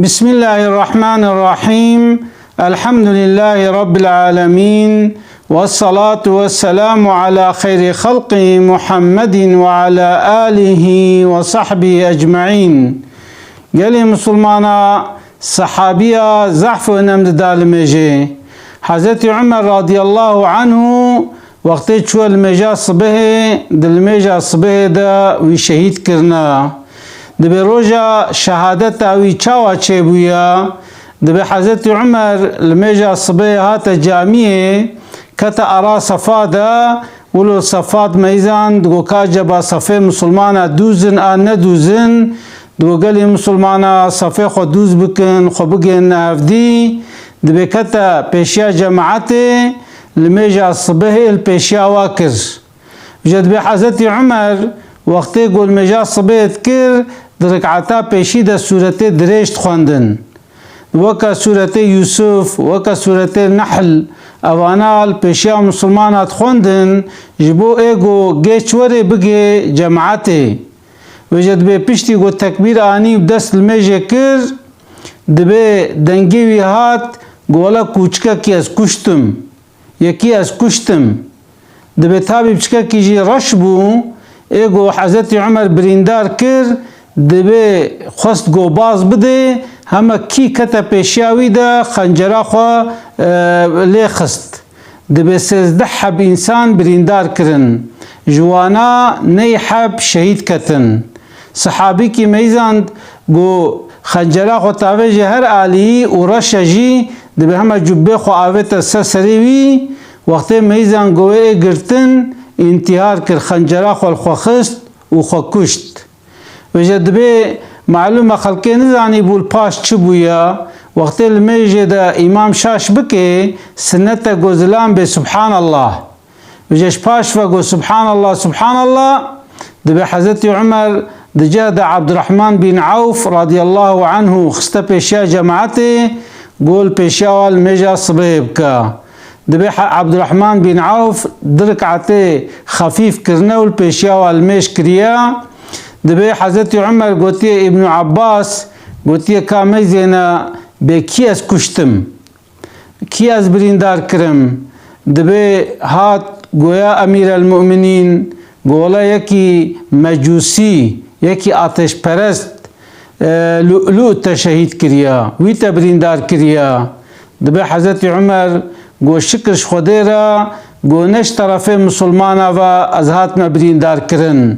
بسم الله الرحمن الرحيم. الحمد لله رب العالمين، والصلاة والسلام على خير خلقه محمد وعلى آله وصحبه أجمعين. قال مسلمانا صحابية زحف ونمد دالمجي حضرت عمر رضي الله عنه وقت شو المجا صبه دلمجا صبه دا وشهيد كرنا دبي روجا شهادت اوي چاوا چه بويا دبي حضرت عمر المجا صبه هات جامعه كتا ارا صفا دا ولو صفات ميزان دو كاجبا صفه مسلمانا دوزن ان ندوزن دو قالي مسلمانا صفه خو دوز بكن خو بگن افدي دبي كتا پیشیا جماعته المجا صبه الپیشیا واكر جد بي حضرت عمر وقت قول مجا صبه تكر دركعتا پیشی دا سورة درشت خواندن وكا سورة يوسف وكا سورة نحل اوانال پیشیا مسلمانات خواندن جبو ايگو گيچ وره بگه جماعته وجد بي پشتی گو تکبیر آنی دست المجا کر دبي دنگیوی هات گولا کوچکا کی از کشتم یکی از کشتم دبي تابی بچکا کی جی رش بو ايگو حضرت عمر بریندار کر دبي خواست گو باز بده همه کی کتا پیشیاوی دا خنجرا خوا لی خست دبي 13 حب انسان بریندار کرن جوانا نی حب شهید کتن صحابی کی میزاند گو خنجرا خو تاویجی هر آلی و رشا جی دبي همه جبه خو آویت سریوی وقتی میزان گوه گرتن انتحار کر خنجرا خو الخوخست و خو کشت وجد بي معلومة خلقي نزاني بول باش چبويا وقت الميجي دا امام شاش بكي سنتا گوزلان بي سبحان الله وجش باش فقو سبحان الله سبحان الله دبي حضرت عمر دجا دا عبد الرحمن بن عوف رضي الله عنه خستا بيشيا جماعتي قول بيشيا والميجا صبيبكا دبي عبد الرحمن بن عوف دركعتي خفيف كرنول بيشيا والميش كريا دبي حضرت عمر قوتي ابن عباس قوتي كامي زينا بكي از كشتم كي از بريندار كرم دبي هات قويا امير المؤمنين قولا يكي مجوسي يكي آتش پرست لؤلؤ تشهيد كريا ويتا بريندار كريا دبي حضرت عمر قو شكرش خديرا قو نش طرفي مسلمانا و ازهات ما بريندار كرن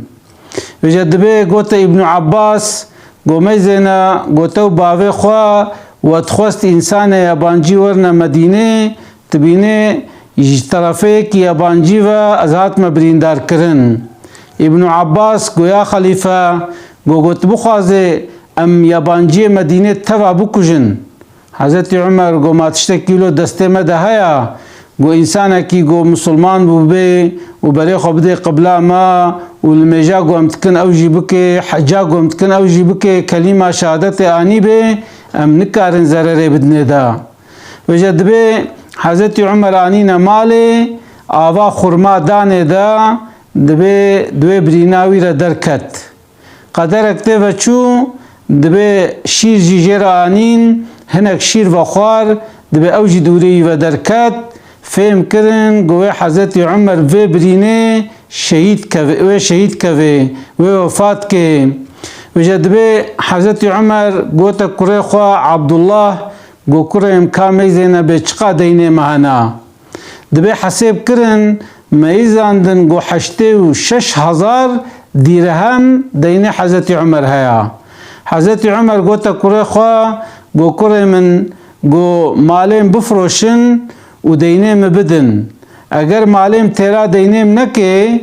وجد بي قوت ابن عباس قو ميزنا قوتو باوي خوا واتخوست انسان يابانجي ورنا مدينة تبيني يجي طرفي كي يابانجي و ازهات ما بريندار كرن ابن عباس قو يا خليفة قوت بخوازي ام يابانجي مدينة تبع بكجن حضرت عمر قو ما تشتكيلو دسته مده هيا قو انسانا كي قو مسلمان بو بي وبري خو بدي قبلا ما والمجا قو امتكن اوجي بكي حجا قو امتكن اوجي بكي كلمة شهادت آني بي ام نكارن زرري بدني دا وجد بي حضرت عمر آنينا مالي آوا خرما داني دا دبي دوي بريناوي را دركت قدر اكتفا چو دبي شير جيجير آنين هناك شير وخوار دبي اوجي دوري و دركت فهم کرن گوه حضرت عمر و برینه شهید کوه و وفات که وجد به حضرت عمر گوتا کره خواه عبدالله گو کره امکان میزینه به چقا دینه مهانا دبه حساب کرن میزاندن گو 86,000 دیرهم دینه حضرت عمر هیا حضرت عمر گوتا کره خواه گو کره من گو مالیم بفروشن و دینیم بدن اگر مالیم تیرا دینیم نکه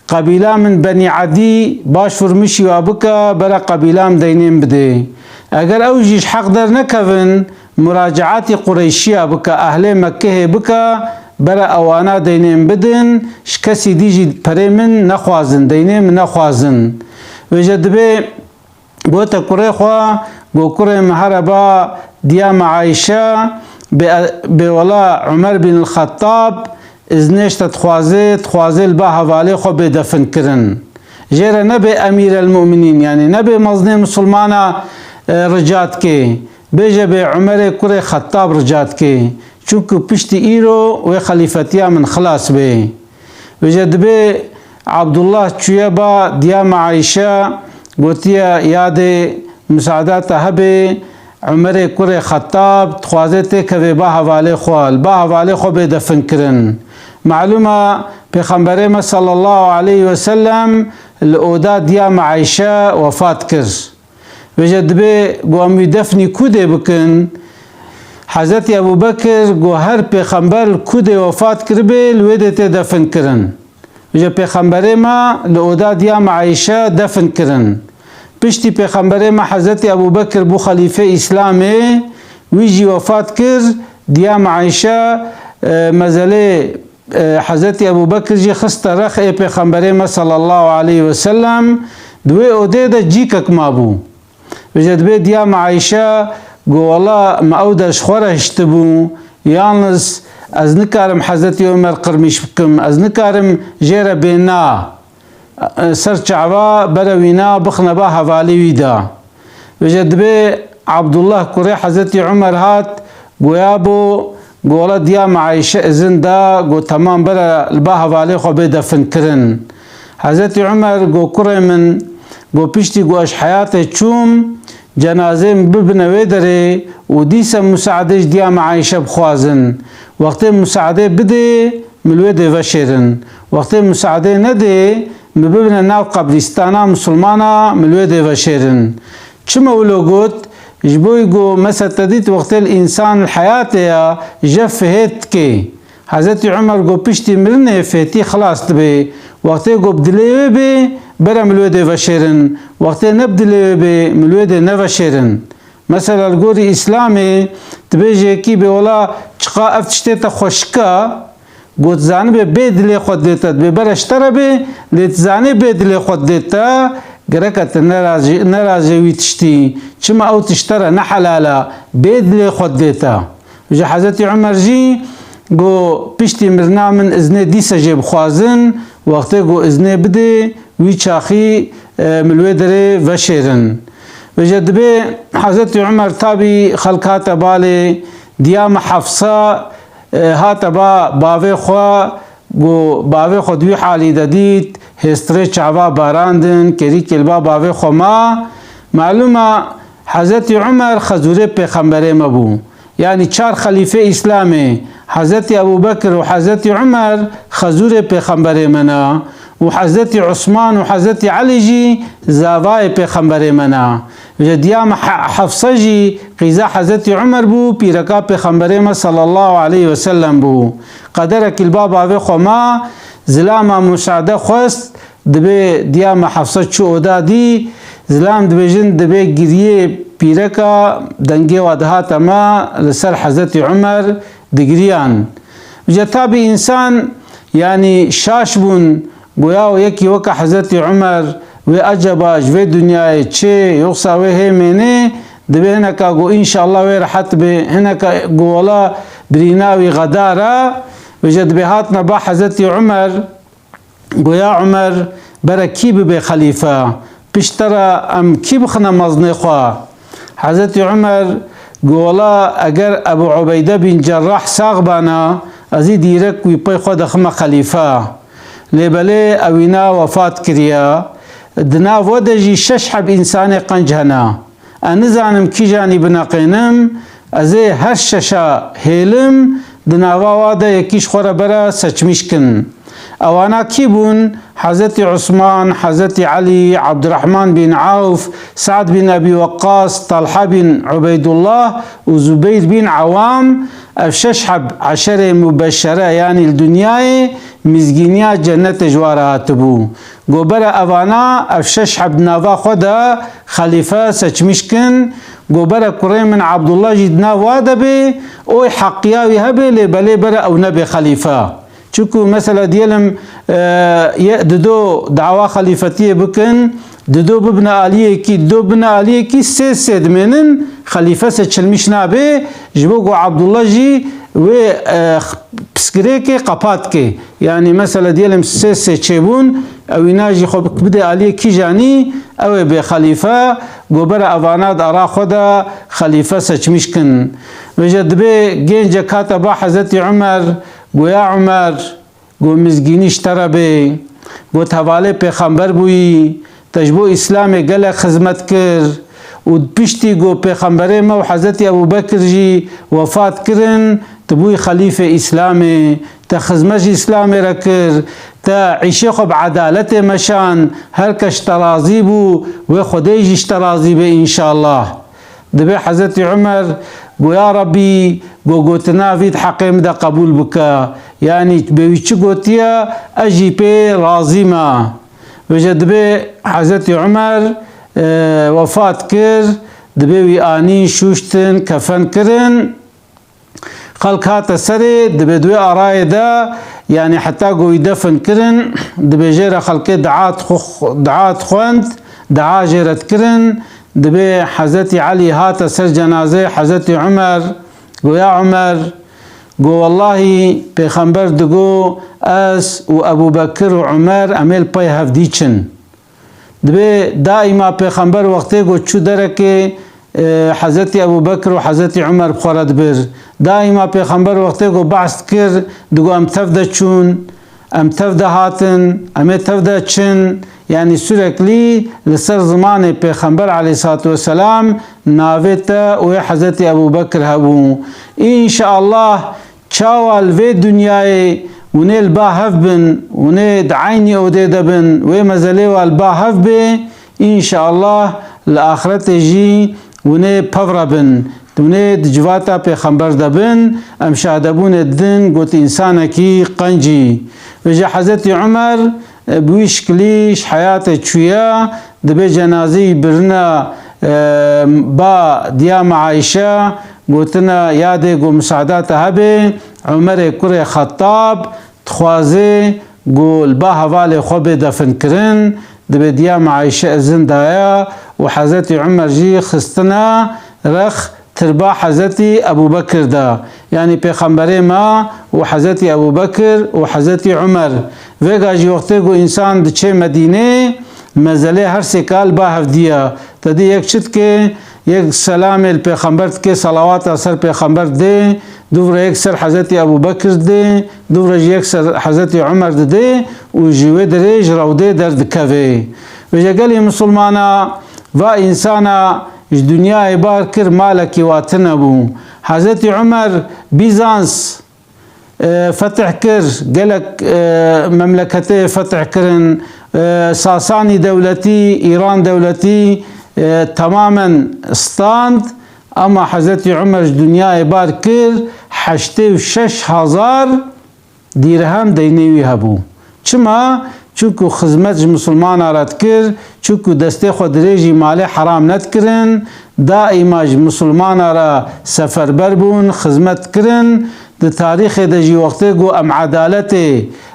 قبیله من بنی عدی باش فرمشی و بکا برا قبیلام دینیم بده اگر اوجیش حق در نکون مراجعات قریشی بکا اهل مکه بکا برا اوانا دینیم بدن شکسی دیجی پره من نخوازن دینیم نخوازن وجد به گوتا کره خواه گو کره محربا دیام عایشه بولا عمر بن الخطاب ازنش تخوازي البا حوالي خو بدفن كرن جيرا نبي امير المؤمنين يعني نبي مظني مسلمانا رجات كي بیجه به عمر کره خطاب رجات که چونکه پشت ایرو و خلیفتیا من خلاص به بیجه دبه عبدالله چویه با دیام عایشه گوتیا یاد مساعدات هبه عمر کره خطاب خوازه تکوه با حواله خوال با حواله خو به دفن کرن معلومه پیغمبر ما صلی الله علیه وسلم الاودا دیام عایشه وفات کرد وجد به قومی دفنی کده بکن حضرت ابو بکر گو هر پیغمبر کده وفات کرده لویدت دفن کرن وجد پیغمبر ما الاودا دیام عایشه دفن کرن پشتی پیغمبر ما حضرت ابو بکر بو خلیفه اسلامه ویجی وفات کرد دیام عایشه مزله حضرت ابو بکر جی خست رخ پیغمبر ما صلی الله علیه وسلم دوی اوده ده جیکک ما بو وجد به دیام عایشه گو والله ما اودش خورشت بو یالنز از نکارم حضرت عمر قرمش بکم از نکارم جیر بینا سر چعبا بروینا بخنا با حوالی ویدا وجد به عبدالله کره حضرت عمر هات گویابو گولا دیام عایشه ازن دا گو تمام برا البا حوالی خو به دفن کرن حضرت عمر گو کره من گو پشتی گو اش حیات چوم جنازه ببنوی داره و دیسا مساعدش دیام عایشه بخوازن وقت مساعده بده ملوی ده وشیرن وقت مساعده نده مببنا ناو قبرستانا مسلمانا ملوی ده وشیرن چما ولو گوت جبوی گو مثلا تدید وقت الانسان الحیات یا جف هیت که حضرت عمر گو پشتی مرنه فیتی خلاص تبه وقت گو بدلیوه به برا ملوی ده وشیرن وقت نبدلیوه به ملوی ده نوشیرن مثلا الگوری اسلامی تبیجه کی به ولا چقا افتشته تا خوشکا گوت زانه به بدلی خود دیتا به برشتره به لیت زانه بدلی خود دیتا گرکت نرازی ویتشتی چما او تشتره نحلالا بدلی خود دیتا وجه حضرت عمر جی گو پشتی مرنا من ازنه دیسا جیب خوازن وقتی گو ازنه بده وی چاخی ملوی داره وشیرن وجد به حضرت عمر تابی خلقات باله دیام حفصه هات با باوی خوا گو باوی خو دوی حالی دادید هستره چعبا باراندن کری کلبا باوی خو ما معلومه حضرت عمر خزوره پیغمبر ما بو یعنی 4 خلیفه اسلامه حضرت ابو بکر و حضرت عمر خزوره پیغمبر منا و حضرت عثمان و حضرت علی جی زاوای پیغمبر منا دیام حفصه جی قیزا حضرت عمر بو پیرکا پیغمبر ما صلی الله علیه وسلم بو قدرک الباب آوه خما زلام مساعده خواست دبه دیام حفصه چو دادی زلام دبه جن دبه گریه پیرکا دنگه وادهات ما لسر حضرت عمر دگریان جتابی انسان یعنی شاش بون گویا و یکی وکا حضرت عمر و عجبا جوی دنیای چه یقصا و همینه دبه هنکا گو انشاءالله و رحت به هنکا گولا بریناوی غدارا و جد به هاتنا با حضرت عمر گویا عمر برا کی به خلیفه پیشترا ام کی بخنا مزنی خواه حضرت عمر گولا اگر ابو عبیده بن جراح ساغ بانا ازی دیرک وی پی خود خما خلیفه لیبله اوینا وفات کریا دنا ودجی 6 حب انسان قنجهنا انزانم کی جانی بناقینم ازی هر ششا هیلم دنا واده یکیش خوره برا سچمیش کن اوانا کی بون حضرت عثمان حضرت علی عبد الرحمن بن عوف سعد بن ابي وقاص طلحه بن عبيد الله وزبير بن عوام افشش حب 10 مبشره يعني الدنيا مزگینیا جنت جوارات بو گوبر اوانا افشش حب ناوا خدا خلیفه سچمشکن گوبر کریم من عبدالله جدنا واده به او حقیاوی هبه لبله بر او نبی خلیفه چونکو مثلا دیلم دو دعوا خلیفتیه بکن دو ببن آلیه کی دو بن آلیه کی سه دمنن خلیفه سچلمش نابه جبو گو عبدالله جی و پسکره که قپات که یعنی مثلا دیلم سه چبون او ایناجی خب بده علی کی جانی او به خلیفه گوبر اوانات ارا خدا خلیفه سچمیش کن وجد به گنج کاتبا حضرت عمر گویا عمر گو مزگینیش تربه گو تواله پیغمبر بوی تجبو اسلام گل خدمت کر و پشتی گو پیغمبر ما و حضرت ابوبکر جی وفات کرن تبوی خلیفه اسلام تا خدمت اسلام را کر تا عیشه خب عدالت مشان هر کش ترازی بو و خودیجش ترازی به انشاءالله دبی حضرت عمر گو یا ربی گو گوتنا وید حقیم دا قبول بکا یعنی بویچ گوتیا اجی پی راضی ما وجد دبی حضرت عمر وفات کر دبی وی آنی شوشتن کفن کرن خلقات سري دبي دوي آراي دا يعني حتى قو يدفن كرن دبي جيرا خلقي دعات خوند دعا جيرت كرن دبي حضرتي علي هات سر جنازه حضرتي عمر قو يا عمر قو والله پیغمبر دقو اس و ابو بكر و عمر اميل پاي هفديچن دبي دائما پیغمبر وقتی قو چو درکه حضرت ابو بکر و حضرت عمر بخورد بر دائما پیغمبر وقتی کو بعث کر دگو ام تفده چون ام تفده هاتن ام تفده چن یعنی سرکلی لسر زمان پیغمبر علیه الصلاة والسلام ناویتا و حضرت ابو بکر هبو انشاءالله چاوال وی دنیای ونه البا هف بن ونه دعینی اوده دبن و مزلی والبا هف بی انشاءالله لآخرت جی ونه پورا بن ونه دجواتا پیغمبر دبن ام شادبون الدن قوت انسانا کی قنجی وجه حضرت عمر بویش کلیش حیات چویا دبی جنازی برنا با دیام عائشة قوتنا یاده قو مساعدات هبه عمر کر خطاب تخوازه قول با حوال خوب دفن کرن دبی دیام عائشة زندایا و حضرت عمر جی خستنا رخ تربا حضرت ابو بکر دا یعنی پیغمبر ما و حضرت ابو بکر و حضرت عمر ویگا جی وقتی کو انسان دچه مدینه مزله هر سکال با هفدیا تدی یک چت که یک سلام الپیغمبر که صلوات اثر پیغمبر ده دوباره یک سر حضرت ابو بکر ده دوباره یک سر حضرت عمر ده و جوه دریج روده درد کوه و جگلی مسلمانا و انسانا دنیا عبار کر مالکی واتن بو حضرت عمر بیزانس فتح کر گلک مملکت فتح کرن ساسانی دولتی ایران دولتی تماما استاند اما حضرت عمر دنیا عبار کر 86,000 دیرهم دینوی هبو چما چونکو خدمت مسلمان آرد کر چونکو دسته خود ریجی مال حرام ند کرن دائما مسلمان را سفر بربون خدمت کرن د تاریخ د جی وقتی گو ام عدالت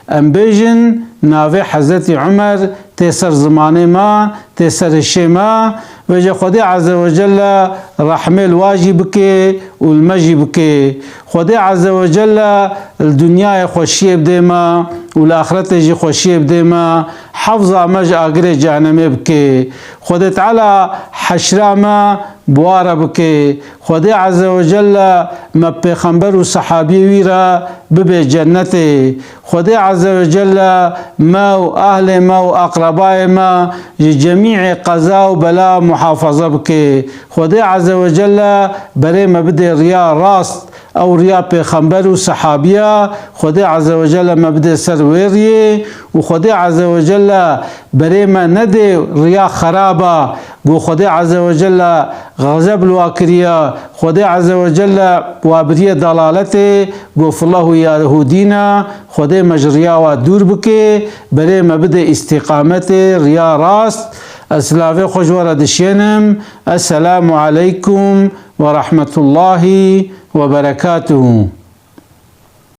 ام بیجن ناوی حضرت عمر تیسر زمان ما تیسر شما و جا خود عز و جل رحمه الواجب که و المجب که خود عز و جل الدنیا خوشی بده ما و الاخرت جی خوشی بده ما حفظه مج آگر جهنم بکه خود تعالی حشر ما بواره بکه خود عز و جل ما پیغمبر و صحابی ویرا ببه جنت خود عز و جل ما و اهل ما و اقربای ما جميع قضاء و بلا محافظه بکه خود عز و جل برای ما بده ریا راست او ریا پیغمبر و صحابیه خود عز و جل مبدأ سرویریه و خود عز و جل برای ما نده ریا خرابه گو خود عز و جل غضب الواکریه خود عز و جل وابریه دلالته گو فالله یهودینا خود مجریا و دور بکه برای مبدأ استقامت ریا راست اسلاف خوشوار دشینم السلام علیکم ورحمة الله وبركاته.